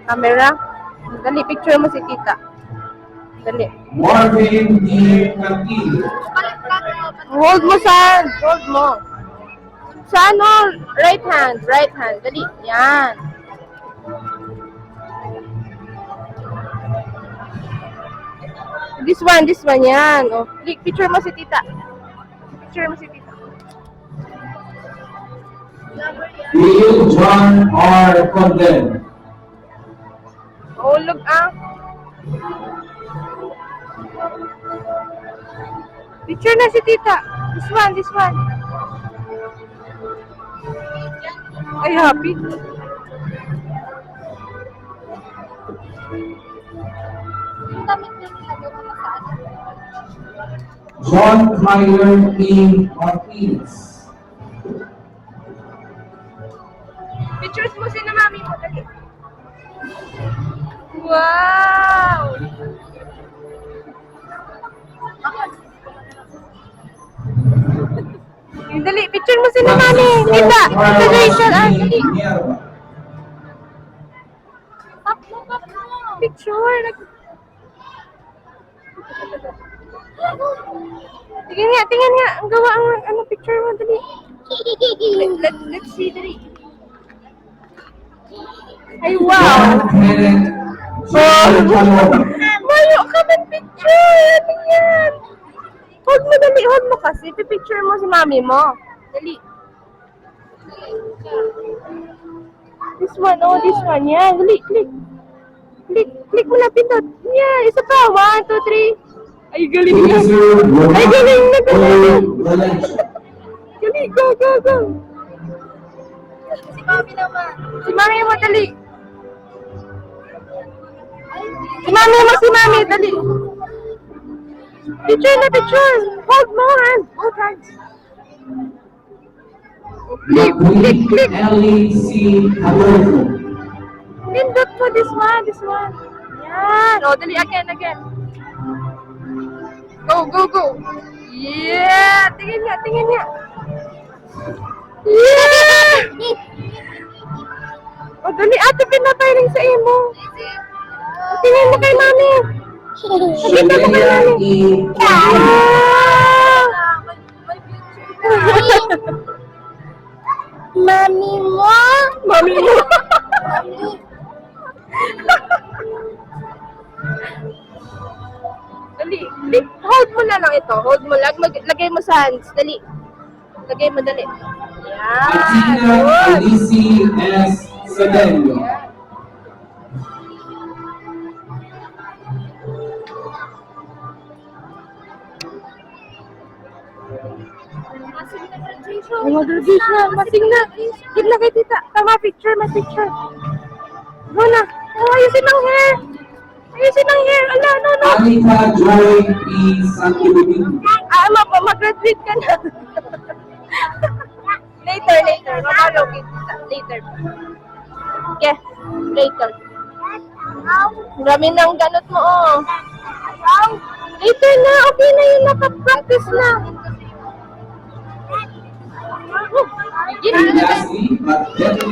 Camera. Dali, picture mo si tita. Dali. Marvin D. Cantillo. Hold mo, San. Hold mo. Sa ano? Right hand. Right hand. Dali. Yan. This one. Yan. Oh, picture mo si tita. Picture mo si tita. Bill John R. Condon. Hulog ah. Picture na si tita. This one. Ay, happy. John Tyler P. Martinez. Pictures mo si na mami mo. Dali. Wow! Dali, picture mo si na mami. Tita, tita Rachel. Ah, dali. Picture. Tingnan nga. Ang gawa ang picture mo. Dali. Let's see, dali. Ay, wow! Oh! Mayo ka ng picture! Ano yan? Hold mo, dali. Hold mo kasi. Pipicture mo si mami mo. Dali. This one. Yan. Dali, click. Click mo na, pindot. Yan. Isa pa. 1, 2, 3. Ay, galing na. Ay, galing na. Galing. Go. Si mami naman. Si mami mo, dali. Si mami, dali. Picture. Hold mo, hand. Hold hands. Click. L.E.C. Adolfo. Pindot mo, this one. Yan. O, dali, again. Go. Yeah! Tingin nga. Yeah! O, dali, ate, pinatay rin sa imo. Tingin mo kay mami. Nakita mo kay mami. E. Mami mo. Dali, hold mo na lang ito. Hold mo lang. Lagay mo sa hands. Dali. Lagay mo, dali. Yan. Atina Alici S. Sedelio. Masing na. Give na kay tita. Tama, picture. Go na. Oh, ayusin ang hair. Ala, no. Anita Joy P. Santiago. Mag-graduate ka na. Later. Mamalo kay tita. Later. Okay, later. Marami nang ganot mo, oh. Later na. Okay na yun. Nakapractice na. Lastly, but definitely